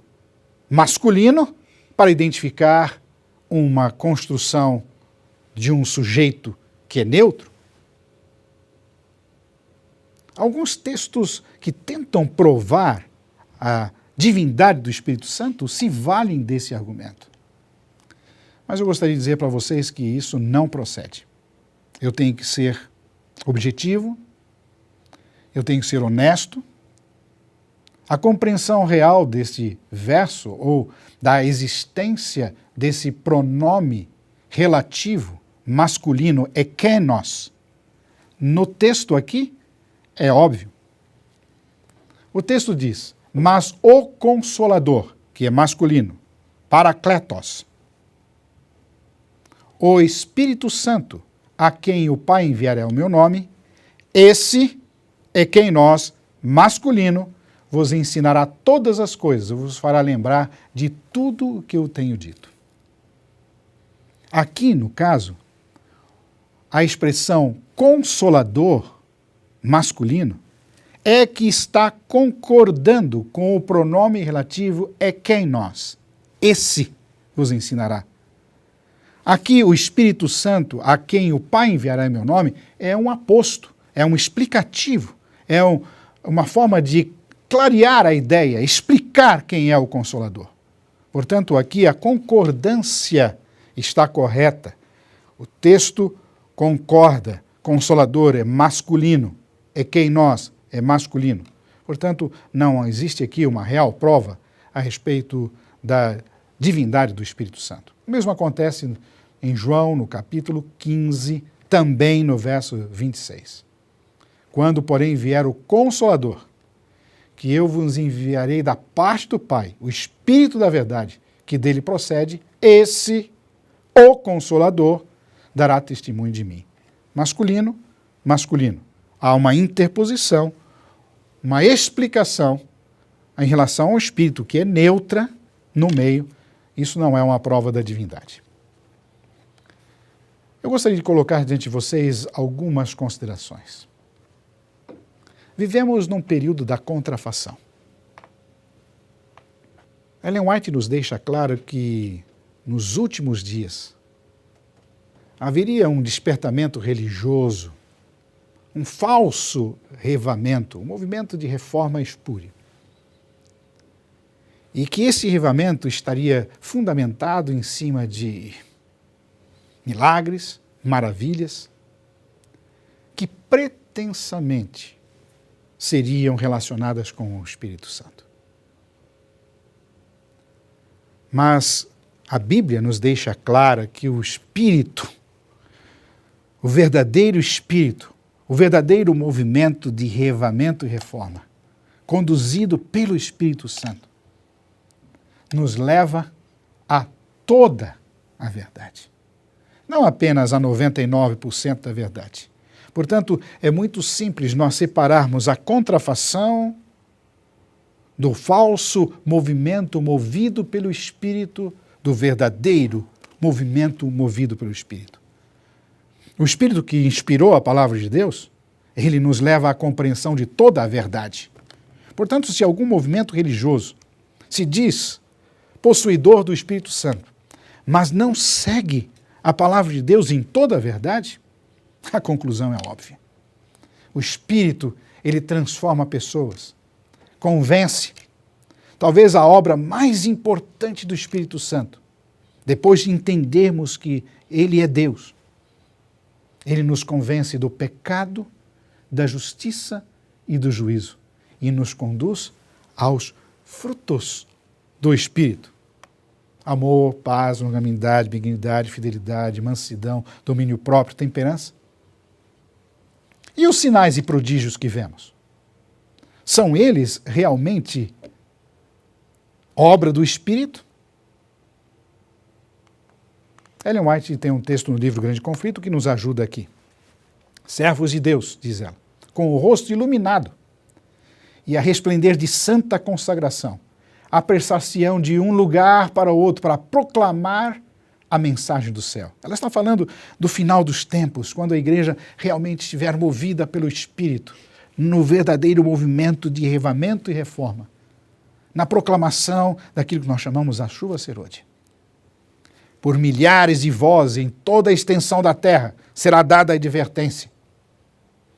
masculino para identificar uma construção de um sujeito que é neutro. Alguns textos que tentam provar a divindade do Espírito Santo se valem desse argumento. Mas eu gostaria de dizer para vocês que isso não procede. Eu tenho que ser objetivo, eu tenho que ser honesto. A compreensão real desse verso, ou da existência desse pronome relativo masculino ekenos, no texto aqui, é óbvio. O texto diz, mas o Consolador, que é masculino, Parakletos, o Espírito Santo, a quem o Pai enviará o meu nome, esse é quem nós, masculino, vos ensinará todas as coisas, vos fará lembrar de tudo o que eu tenho dito. Aqui, no caso, a expressão consolador masculino é que está concordando com o pronome relativo é quem nós. Esse vos ensinará. Aqui, o Espírito Santo, a quem o Pai enviará em meu nome, é um aposto, é um explicativo, é uma forma de clarear a ideia, explicar quem é o Consolador. Portanto, aqui a concordância está correta. O texto concorda. Consolador é masculino, é quem nós é masculino. Portanto, não existe aqui uma real prova a respeito da divindade do Espírito Santo. O mesmo acontece em João, no capítulo 15, também no verso 26. Quando, porém, vier o Consolador, que eu vos enviarei da parte do Pai, o Espírito da verdade, que dele procede, esse, o Consolador, dará testemunho de mim. Masculino, masculino. Há uma interposição, uma explicação em relação ao Espírito, que é neutra no meio. Isso não é uma prova da divindade. Eu gostaria de colocar diante de vocês algumas considerações. Vivemos num período da contrafação. Ellen White nos deixa claro que, nos últimos dias, haveria um despertamento religioso, um falso revamento, um movimento de reforma espúria. E que esse revamento estaria fundamentado em cima de milagres, maravilhas, que pretensamente seriam relacionadas com o Espírito Santo. Mas a Bíblia nos deixa clara que o Espírito o verdadeiro espírito, o verdadeiro movimento de reavivamento e reforma, conduzido pelo Espírito Santo, nos leva a toda a verdade. Não apenas a 99% da verdade. Portanto, é muito simples nós separarmos a contrafação do falso movimento movido pelo Espírito do verdadeiro movimento movido pelo Espírito. O Espírito que inspirou a palavra de Deus, ele nos leva à compreensão de toda a verdade. Portanto, se algum movimento religioso se diz possuidor do Espírito Santo, mas não segue a palavra de Deus em toda a verdade, a conclusão é óbvia. O Espírito, ele transforma pessoas, convence. Talvez a obra mais importante do Espírito Santo, depois de entendermos que ele é Deus, ele nos convence do pecado, da justiça e do juízo e nos conduz aos frutos do Espírito. Amor, paz, longanimidade, benignidade, fidelidade, mansidão, domínio próprio, temperança. E os sinais e prodígios que vemos? São eles realmente obra do Espírito? Ellen White tem um texto no livro Grande Conflito que nos ajuda aqui. Servos de Deus, diz ela, com o rosto iluminado e a resplender de santa consagração, apressar-se-ão de um lugar para o outro para proclamar a mensagem do céu. Ela está falando do final dos tempos, quando a igreja realmente estiver movida pelo Espírito, no verdadeiro movimento de reavivamento e reforma, na proclamação daquilo que nós chamamos a chuva serôdia. Por milhares de vozes em toda a extensão da terra será dada a advertência.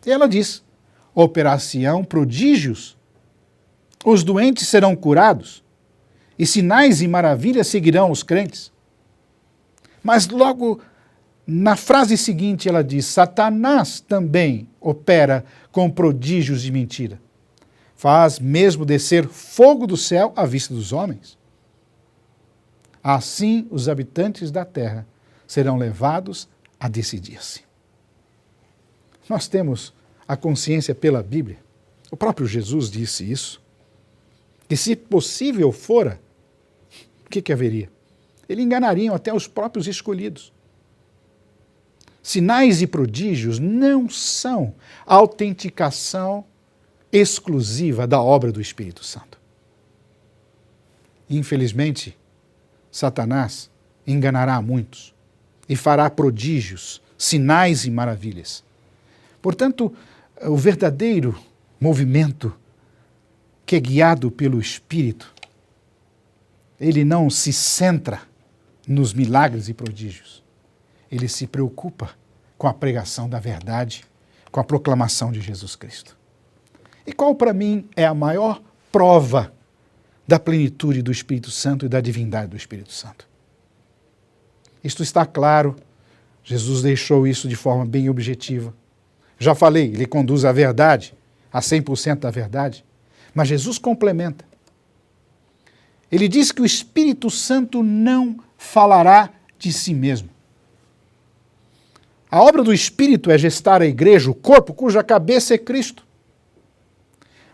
E ela diz, operar-se-ão prodígios, os doentes serão curados, e sinais e maravilhas seguirão os crentes. Mas logo na frase seguinte ela diz, Satanás também opera com prodígios de mentira. Faz mesmo descer fogo do céu à vista dos homens. Assim os habitantes da terra serão levados a decidir-se. Nós temos a consciência pela Bíblia, o próprio Jesus disse isso, que se possível fora, o que haveria? Ele enganariam até os próprios escolhidos. Sinais e prodígios não são a autenticação exclusiva da obra do Espírito Santo. Infelizmente, Satanás enganará muitos e fará prodígios, sinais e maravilhas. Portanto, o verdadeiro movimento que é guiado pelo Espírito, ele não se centra nos milagres e prodígios. Ele se preocupa com a pregação da verdade, com a proclamação de Jesus Cristo. E qual para mim é a maior prova da plenitude do Espírito Santo e da divindade do Espírito Santo? Isto está claro, Jesus deixou isso de forma bem objetiva. Já falei, ele conduz à verdade, a 100% da verdade, mas Jesus complementa. Ele diz que o Espírito Santo não falará de si mesmo. A obra do Espírito é gestar a igreja, o corpo cuja cabeça é Cristo.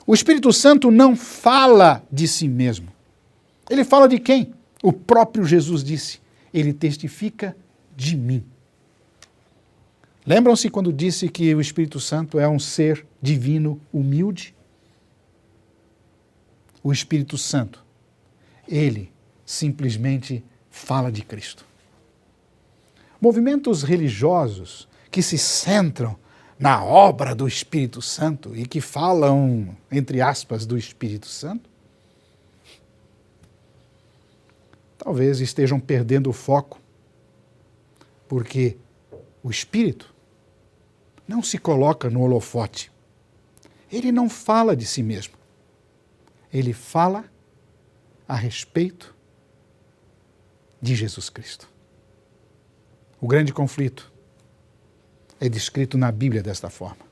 O Espírito Santo não fala de si mesmo. Ele fala de quem? O próprio Jesus disse, ele testifica de mim. Lembram-se quando disse que o Espírito Santo é um ser divino humilde? O Espírito Santo, ele simplesmente fala de Cristo. Movimentos religiosos que se centram na obra do Espírito Santo e que falam, entre aspas, do Espírito Santo, talvez estejam perdendo o foco, porque o Espírito não se coloca no holofote. Ele não fala de si mesmo. Ele fala a respeito de Jesus Cristo. O grande conflito é descrito na Bíblia desta forma.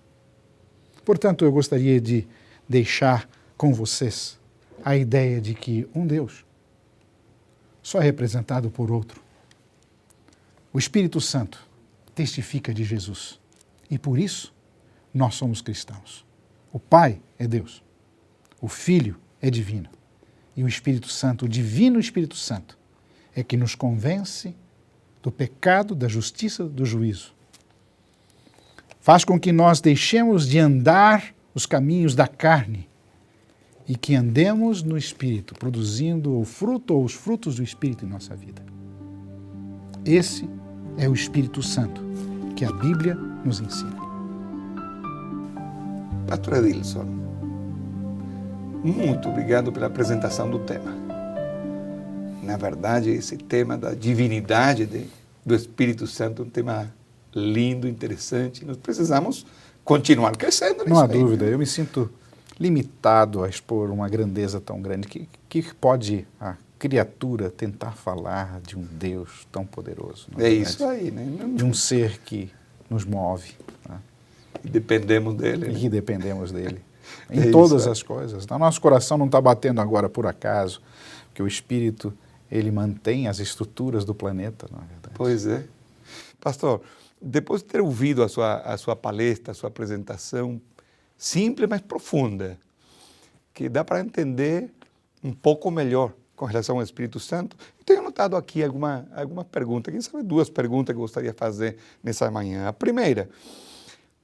Portanto, eu gostaria de deixar com vocês a ideia de que um Deus só é representado por outro. O Espírito Santo testifica de Jesus. E por isso, nós somos cristãos. O Pai é Deus, o Filho é divino e o Espírito Santo, o Divino Espírito Santo, é que nos convence do pecado, da justiça, do juízo. Faz com que nós deixemos de andar os caminhos da carne e que andemos no Espírito, produzindo o fruto ou os frutos do Espírito em nossa vida. Esse é o Espírito Santo que a Bíblia nos ensina. Pastor Edilson, muito obrigado pela apresentação do tema. Na verdade, esse tema da divindade do Espírito Santo é um tema lindo, interessante. Nós precisamos continuar crescendo nisso. Não há aí, dúvida, né? eu me sinto limitado a expor uma grandeza tão grande. Que pode a criatura tentar falar de um Deus tão poderoso? É isso aí, né? De um ser que nos move. Né? E dependemos dele. E Né? que dependemos dele. É Em todas isso, as coisas. O nosso coração não está batendo agora por acaso, porque o Espírito, ele mantém as estruturas do planeta, não é verdade? Pois é. Pastor, depois de ter ouvido a sua palestra, a sua apresentação, simples, mas profunda, que dá para entender um pouco melhor com relação ao Espírito Santo, tenho anotado aqui alguma pergunta, quem sabe duas perguntas que eu gostaria de fazer nessa manhã. A primeira,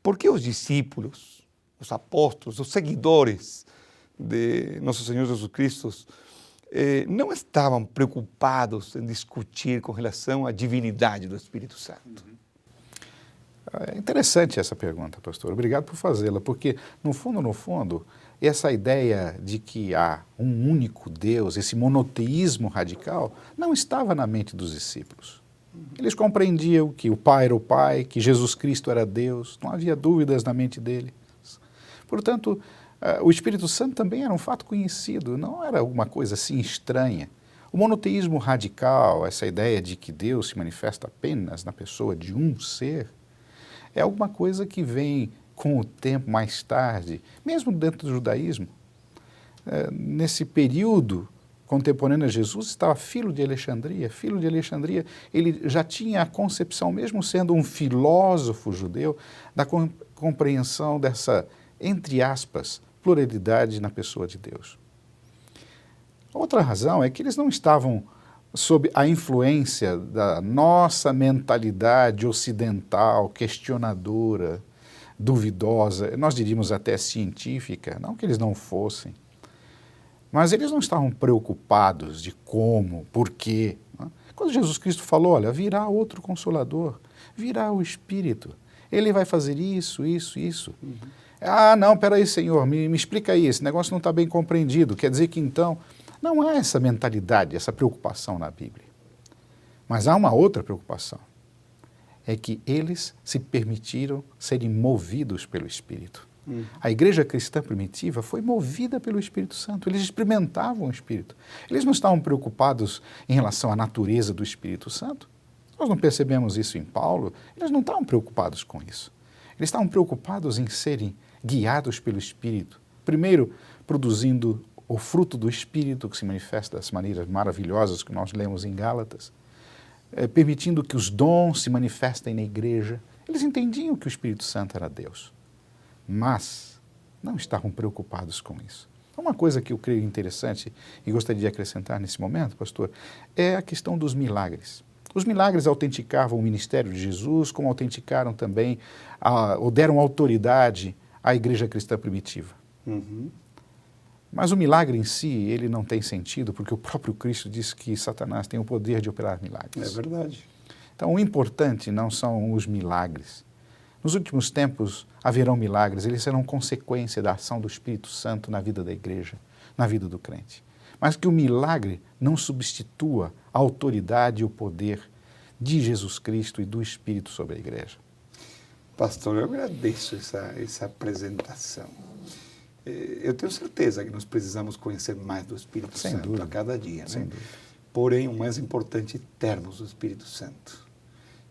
por que os discípulos, os apóstolos, os seguidores de Nosso Senhor Jesus Cristo não estavam preocupados em discutir com relação à divindade do Espírito Santo? É interessante essa pergunta, pastor. Obrigado por fazê-la, porque, no fundo, essa ideia de que há um único Deus, esse monoteísmo radical, não estava na mente dos discípulos. Eles compreendiam que o Pai era o Pai, que Jesus Cristo era Deus, não havia dúvidas na mente deles. Portanto, o Espírito Santo também era um fato conhecido, não era alguma coisa assim estranha. O monoteísmo radical, essa ideia de que Deus se manifesta apenas na pessoa de um ser, é alguma coisa que vem com o tempo mais tarde, mesmo dentro do judaísmo. Nesse período contemporâneo a Jesus estava Filo de Alexandria. Filo de Alexandria, ele já tinha a concepção, mesmo sendo um filósofo judeu, da compreensão dessa, entre aspas, pluralidade na pessoa de Deus. Outra razão é que eles não estavam sob a influência da nossa mentalidade ocidental, questionadora, duvidosa, nós diríamos até científica, não que eles não fossem, mas eles não estavam preocupados de como, por quê. Não? Quando Jesus Cristo falou, olha, virá outro Consolador, virá o Espírito, ele vai fazer isso, isso, isso. Uhum. Ah, não, peraí, Senhor, me explica aí, esse negócio não está bem compreendido, quer dizer que então... Não há essa mentalidade, essa preocupação na Bíblia. Mas há uma outra preocupação. É que eles se permitiram serem movidos pelo Espírito. A igreja cristã primitiva foi movida pelo Espírito Santo. Eles experimentavam o Espírito. Eles não estavam preocupados em relação à natureza do Espírito Santo. Nós não percebemos isso em Paulo. Eles não estavam preocupados com isso. Eles estavam preocupados em serem guiados pelo Espírito. Primeiro, produzindo o fruto do Espírito, que se manifesta das maneiras maravilhosas que nós lemos em Gálatas, permitindo que os dons se manifestem na igreja. Eles entendiam que o Espírito Santo era Deus, mas não estavam preocupados com isso. Uma coisa que eu creio interessante e gostaria de acrescentar nesse momento, pastor, é a questão dos milagres. Os milagres autenticavam o ministério de Jesus, como autenticaram também, ou deram autoridade à igreja cristã primitiva. Uhum. Mas o milagre em si, ele não tem sentido, porque o próprio Cristo disse que Satanás tem o poder de operar milagres. É verdade. Então, o importante não são os milagres. Nos últimos tempos haverão milagres, eles serão consequência da ação do Espírito Santo na vida da igreja, na vida do crente. Mas que o milagre não substitua a autoridade e o poder de Jesus Cristo e do Espírito sobre a igreja. Pastor, eu agradeço essa apresentação. Eu tenho certeza que nós precisamos conhecer mais do Espírito Sem Santo dúvida. a cada dia, Sem né? dúvida. Porém, o mais importante é termos o Espírito Santo.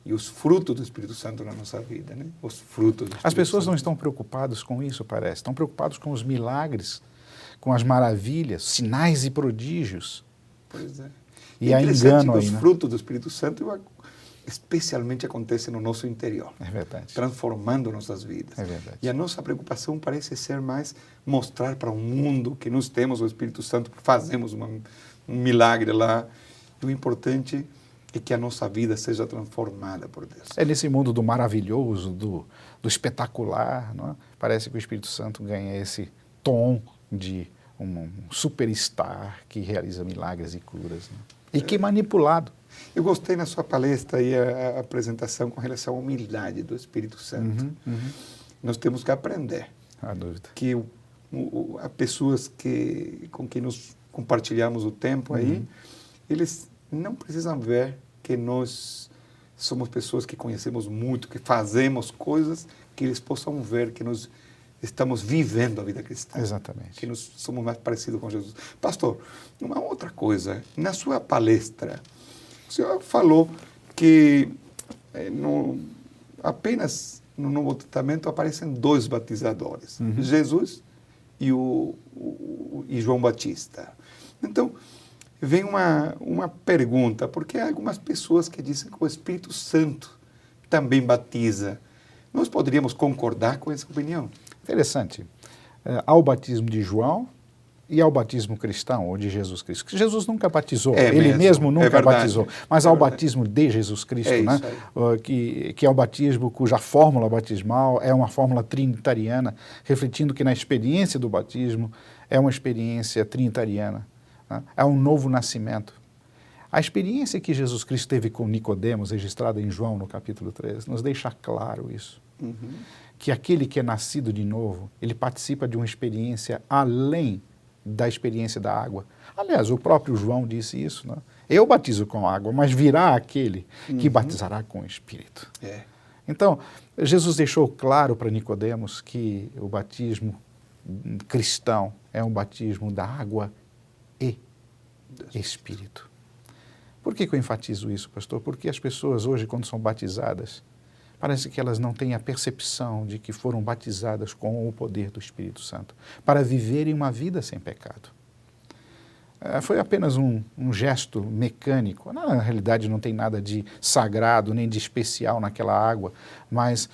E os frutos do Espírito Santo na nossa vida, né? Os frutos do Espírito As pessoas Santo. não estão preocupadas com isso, parece. Estão preocupados com os milagres, com as maravilhas, sinais e prodígios. Pois é. E há interessante engano que aí, os né? frutos do Espírito Santo especialmente acontece no nosso interior, É verdade. transformando nossas vidas. É verdade. E a nossa preocupação parece ser mais mostrar para o mundo que nós temos o Espírito Santo, que fazemos um milagre lá. E o importante é que a nossa vida seja transformada por Deus. É nesse mundo do maravilhoso, do espetacular, não é? Parece que o Espírito Santo ganha esse tom de um superstar que realiza milagres e curas, né? E que manipulado. Eu gostei na sua palestra e a apresentação com relação à humildade do Espírito Santo. Nós temos que aprender Não há dúvida. que há pessoas com quem nós compartilhamos o tempo aí, eles não precisam ver que nós somos pessoas que conhecemos muito, que fazemos coisas, que eles possam ver que nós estamos vivendo a vida cristã. Exatamente. Que nós somos mais parecidos com Jesus. Pastor, uma outra coisa, na sua palestra, o senhor falou que apenas no Novo Testamento aparecem 2 batizadores, Jesus e João Batista. Então, vem uma pergunta, porque há algumas pessoas que dizem que o Espírito Santo também batiza. Nós poderíamos concordar com essa opinião? Interessante. Há o batismo de João e ao batismo cristão, ou de Jesus Cristo. Jesus nunca batizou, ele mesmo nunca batizou, mas há o batismo de Jesus Cristo, né? Que é o batismo cuja fórmula batismal é uma fórmula trinitariana, refletindo que na experiência do batismo é uma experiência trinitariana, né? É um novo nascimento. A experiência que Jesus Cristo teve com Nicodemos, registrada em João no capítulo 3, nos deixa claro isso. Que aquele que é nascido de novo, ele participa de uma experiência além da experiência da água. Aliás, o próprio João disse isso, né? Eu batizo com água, mas virá aquele que batizará com o Espírito. Então, Jesus deixou claro para Nicodemos que o batismo cristão é um batismo da água e Espírito. Por que eu enfatizo isso, pastor? Porque as pessoas hoje, quando são batizadas, parece que elas não têm a percepção de que foram batizadas com o poder do Espírito Santo para viverem uma vida sem pecado. Foi apenas um gesto mecânico. Na realidade, não tem nada de sagrado nem de especial naquela água, mas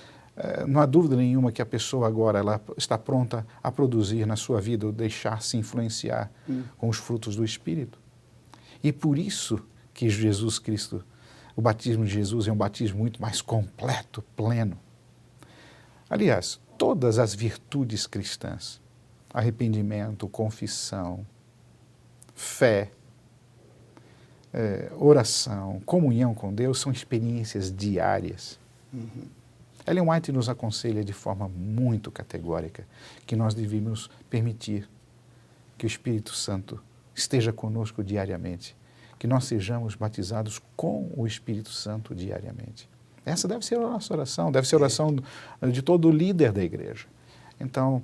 não há dúvida nenhuma que a pessoa agora ela está pronta a produzir na sua vida ou deixar-se influenciar com os frutos do Espírito. E por isso que Jesus Cristo, o batismo de Jesus é um batismo muito mais completo, pleno. Aliás, todas as virtudes cristãs, arrependimento, confissão, fé, oração, comunhão com Deus, são experiências diárias. Ellen White nos aconselha de forma muito categórica que nós devemos permitir que o Espírito Santo esteja conosco diariamente, que nós sejamos batizados com o Espírito Santo diariamente. Essa deve ser a nossa oração, deve ser a oração de todo líder da igreja. Então,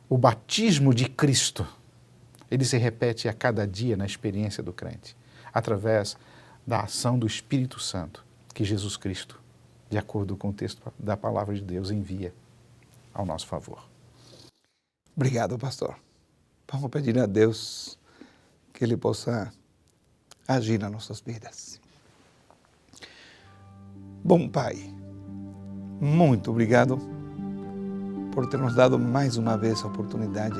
o batismo de Cristo, ele se repete a cada dia na experiência do crente, através da ação do Espírito Santo que Jesus Cristo, de acordo com o texto da palavra de Deus, envia ao nosso favor. Obrigado, pastor. Vamos pedir a Deus que Ele possa agir nas nossas vidas. Bom Pai, muito obrigado por ter nos dado mais uma vez a oportunidade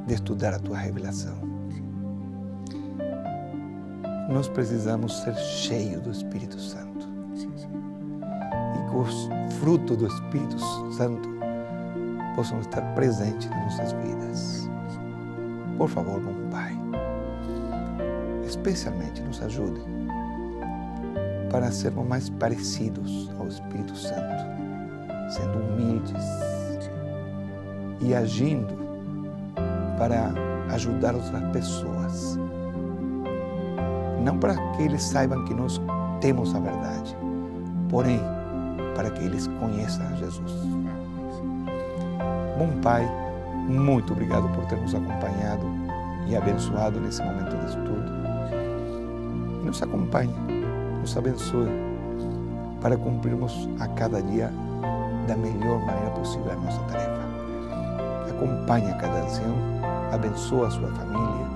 de estudar a Tua revelação. Nós precisamos ser cheios do Espírito Santo. E que os frutos do Espírito Santo possam estar presentes nas nossas vidas. Por favor, bom Pai, especialmente nos ajude para sermos mais parecidos ao Espírito Santo, sendo humildes e agindo para ajudar outras pessoas. Não para que eles saibam que nós temos a verdade, porém para que eles conheçam a Jesus. Bom Pai, muito obrigado por ter nos acompanhado e abençoado nesse momento de estudo. E nos acompanhe, nos abençoe para cumprirmos a cada dia da melhor maneira possível a nossa tarefa. Acompanhe a cada ancião, abençoa a sua família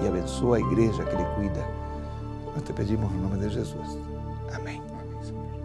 e abençoa a igreja que ele cuida. Nós te pedimos no nome de Jesus. Amém. Amém, Senhor.